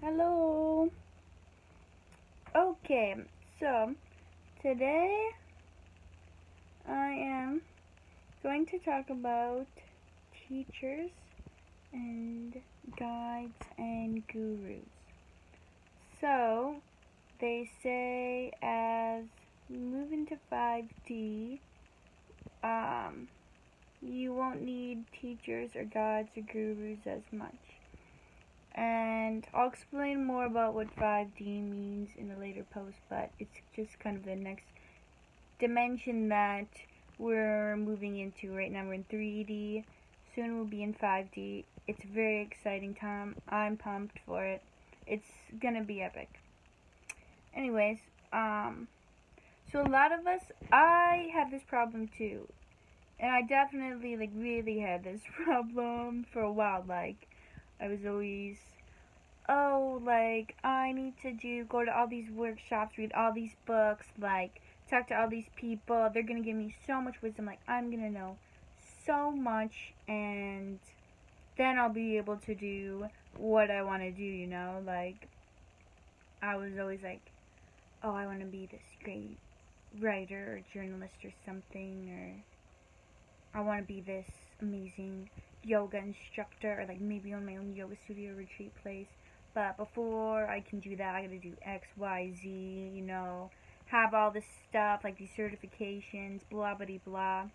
Hello. Okay, so today I am going to talk about teachers and guides and gurus. So, they say as you move into 5D, um, you won't need teachers or guides or gurus as much. And I'll explain more about what 5D means in a later post, but it's just kind of the next dimension that we're moving into. Right now we're in 3D. Soon we'll be in 5D. It's a very exciting time. I'm pumped for it. It's gonna be epic. Anyways, so a lot of us, I had this problem too. And I definitely, really had this problem for a while. I was always, oh, I need to go to all these workshops, read all these books, talk to all these people. They're gonna give me so much wisdom. I'm gonna know so much, and then I'll be able to do what I want to do. I was always like, oh, I want to be this great writer or journalist or something, or I want to be this amazing yoga instructor, or maybe on my own yoga studio retreat place. But before I can do that, I gotta do X, Y, Z, have all this stuff, like these certifications, blah, blah, blah.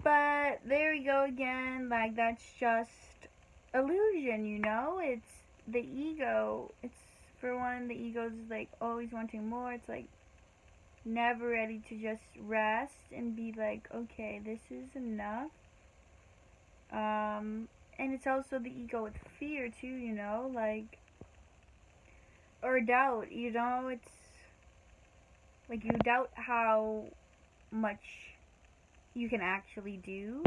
But there we go again, that's just illusion. It's the ego. It's, for one, the ego is always wanting more. It's never ready to just rest and be okay, this is enough. And it's also the ego with fear too, or doubt. It's you doubt how much you can actually do,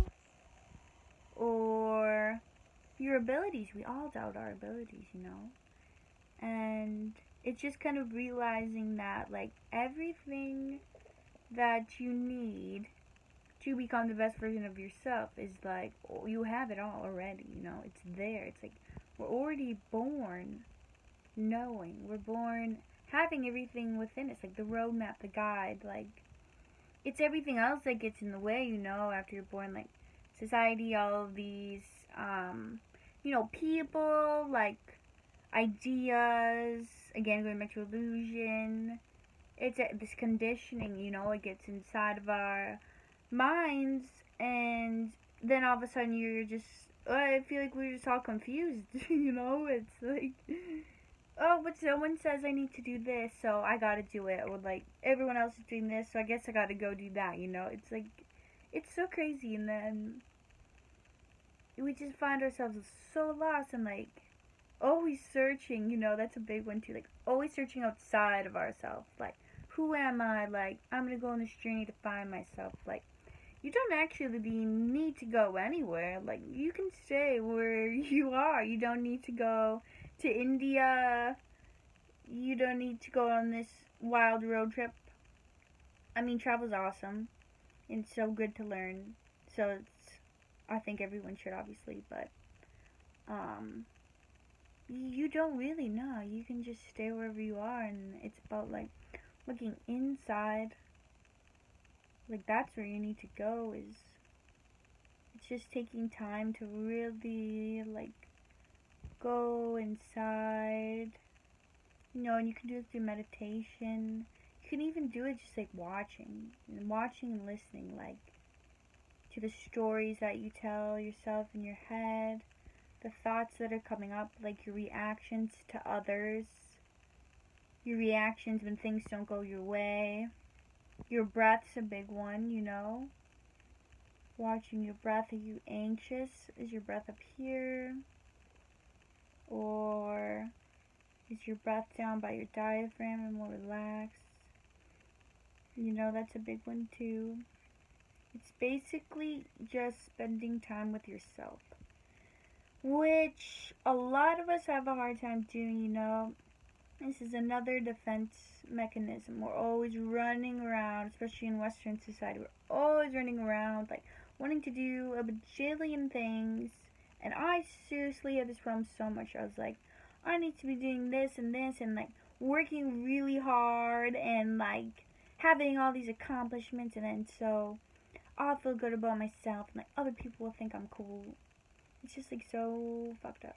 or your abilities. We all doubt our abilities. And it's just kind of realizing that everything that you need to become the best version of yourself is oh, you have it all already. It's there. It's we're already born knowing. We're born having everything within us, the roadmap, the guide. It's everything else that gets in the way. After you're born, society, all of these people, ideas, again going back to illusion. It's this conditioning. It gets inside of our minds, and then all of a sudden you're just, I feel like we're just all confused. It's oh, but someone says I need to do this, so I gotta do it, or everyone else is doing this, so I guess I gotta go do that. It's it's so crazy, and then we just find ourselves so lost and always searching. That's a big one too, always searching outside of ourselves. Who am I? I'm gonna go on this journey to find myself. You don't actually need to go anywhere. You can stay where you are. You don't need to go to India. You don't need to go on this wild road trip. I mean, travel's awesome. And it's so good to learn. So I think everyone should, obviously, but you don't really know. You can just stay wherever you are, and it's about looking inside. That's where you need to go. Is it's just taking time to really go inside. And you can do it through meditation. You can even do it just watching and listening, to the stories that you tell yourself in your head, the thoughts that are coming up, your reactions to others, your reactions when things don't go your way. Your breath's a big one. Watching your breath. Are you anxious? Is your breath up here? Or is your breath down by your diaphragm and more relaxed? That's a big one too. It's basically just spending time with yourself, which a lot of us have a hard time doing. This is another defense mechanism. We're always running around, especially in Western society. We're always running around, wanting to do a bajillion things. And I seriously had this problem so much. I was like, I need to be doing this and like working really hard and like having all these accomplishments, and then so I'll feel good about myself and like other people will think I'm cool. It's just like so fucked up.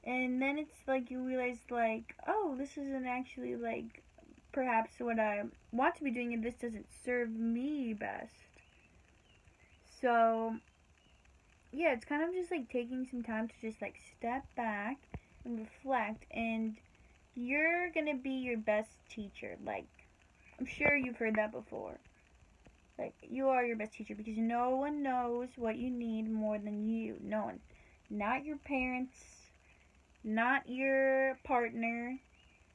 And then it's like you realize like, oh, this isn't actually like perhaps what I want to be doing, and this doesn't serve me best. So yeah, it's kind of just like taking some time to just like step back and reflect, and you're gonna be your best teacher. Like, I'm sure you've heard that before. Like, you are your best teacher because no one knows what you need more than you. No one. Not your parents, not your partner,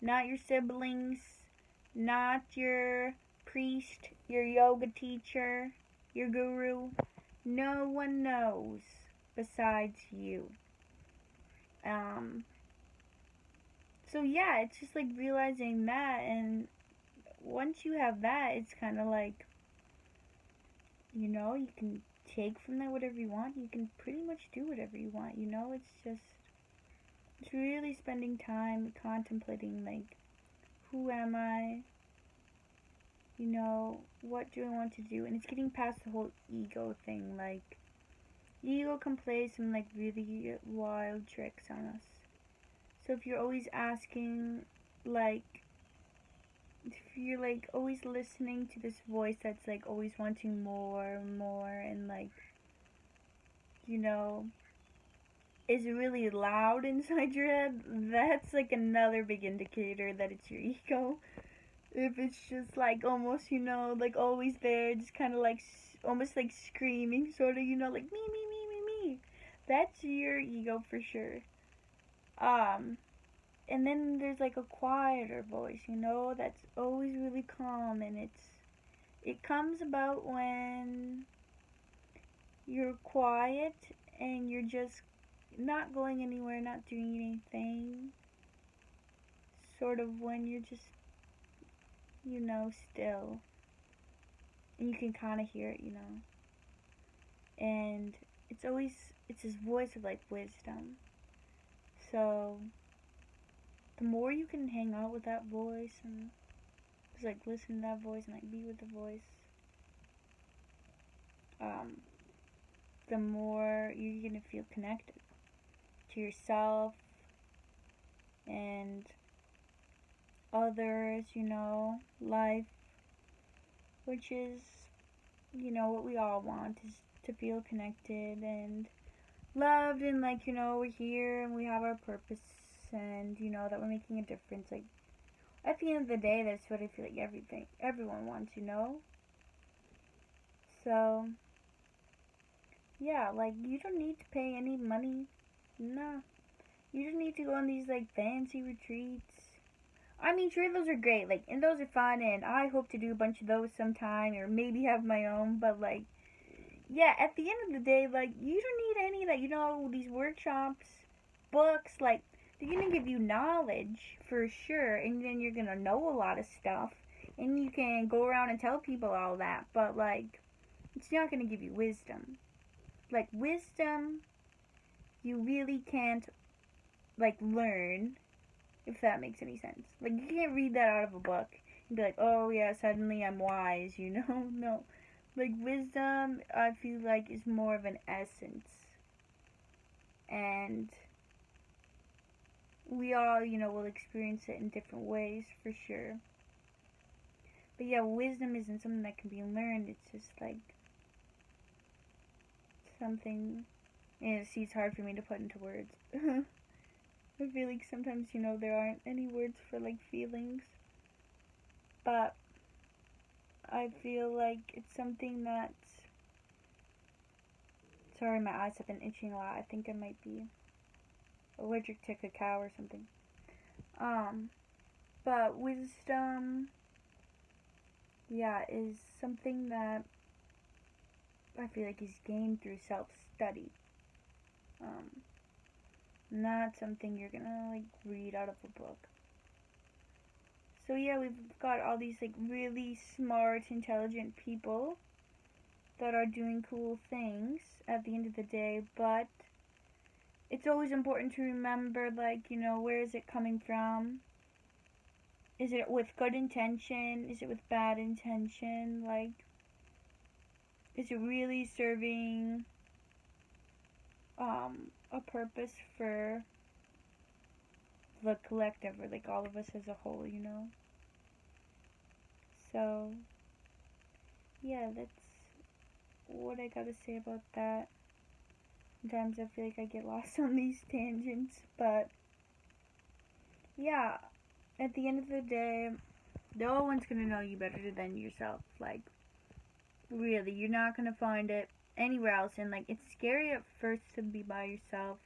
not your siblings, not your priest, your yoga teacher, your guru. No one knows besides you. Um, so yeah, it's just like realizing that, and once you have that, it's kind of like, you can take from that whatever you want. You can pretty much do whatever you want, it's just, it's really spending time contemplating, like, who am I? What do I want to do? And it's getting past the whole ego thing. Like, ego can play some, like, really wild tricks on us. So if you're always asking, like, if you're, like, always listening to this voice that's, like, always wanting more and more, and, like, you know, is really loud inside your head, that's, like, another big indicator that it's your ego. If it's just like almost, like always there, just kind of like almost like screaming, sort of, like me, me, me, me, me. That's your ego for sure. And then there's like a quieter voice, that's always really calm, and it comes about when you're quiet and you're just not going anywhere, not doing anything. Sort of when you're just, still. And you can kind of hear it. And it's his voice of like wisdom. So the more you can hang out with that voice and just like listen to that voice and like be with the voice, the more you're gonna feel connected to yourself and others, life, which is, what we all want, is to feel connected and loved, and like, we're here and we have our purpose, and that we're making a difference. Like, at the end of the day, that's what I feel like everyone wants. So yeah, like, you don't need to pay any money. No, you just need to go on these like fancy retreats. I mean, sure, those are great, like, and those are fun, and I hope to do a bunch of those sometime, or maybe have my own. But like, yeah, at the end of the day, like, you don't need any of that. These workshops, books, like, they're gonna give you knowledge for sure, and then you're gonna know a lot of stuff, and you can go around and tell people all that. But like, it's not gonna give you wisdom. Like, wisdom, you really can't like learn, if that makes any sense. Like, you can't read that out of a book and be like, oh yeah, suddenly I'm wise. No. Like, wisdom, I feel like, is more of an essence. And we all, will experience it in different ways, for sure. But yeah, wisdom isn't something that can be learned. It's just like something, and it's hard for me to put into words. I feel like sometimes, there aren't any words for like feelings. But I feel like it's something that's, sorry, my eyes have been itching a lot. I think I might be allergic to cacao or something. But wisdom, yeah, is something that I feel like is gained through self-study. Not something you're gonna like read out of a book. So yeah, we've got all these like really smart, intelligent people that are doing cool things at the end of the day, but it's always important to remember, like, you know, where is it coming from? Is it with good intention? Is it with bad intention? Like, is it really serving a purpose for the collective, or like all of us as a whole, you know? So, yeah, that's what I gotta say about that. Sometimes I feel like I get lost on these tangents, but yeah, at the end of the day, no one's gonna know you better than yourself. Like, really, you're not gonna find it anywhere else. And like, it's scary at first to be by yourself.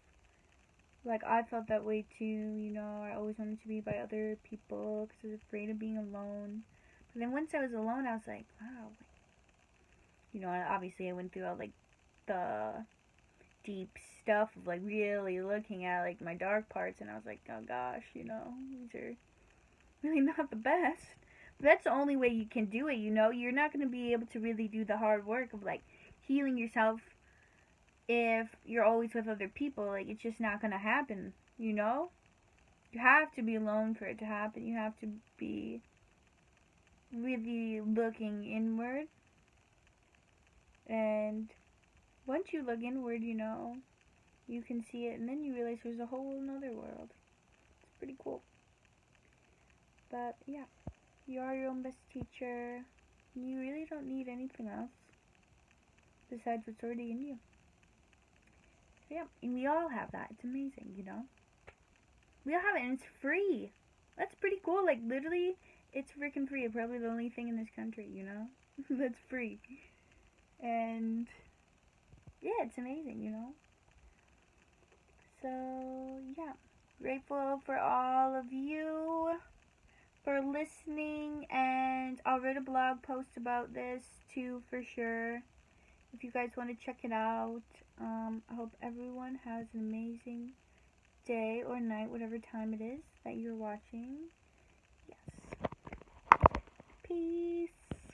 Like, I felt that way too, you know. I always wanted to be by other people because I was afraid of being alone. But then once I was alone, I was like, wow. You know, obviously I went through all like the deep stuff of like really looking at like my dark parts, and I was like, oh gosh, you know, these are really not the best. But that's the only way you can do it, you know. You're not going to be able to really do the hard work of like healing yourself if you're always with other people. Like, it's just not going to happen, you know. You have to be alone for it to happen. You have to be really looking inward, and once you look inward, you know, you can see it, and then you realize there's a whole another world. It's pretty cool. But yeah, you are your own best teacher. You really don't need anything else besides what's already in you. So yeah, and we all have that. It's amazing, you know. We all have it, and it's free. That's pretty cool. Like, literally, it's freaking free. Probably the only thing in this country, you know, that's free. And yeah, it's amazing, you know. So yeah, grateful for all of you for listening, and I'll write a blog post about this too for sure if you guys want to check it out. I hope everyone has an amazing day or night, whatever time it is that you're watching. Yes. Peace.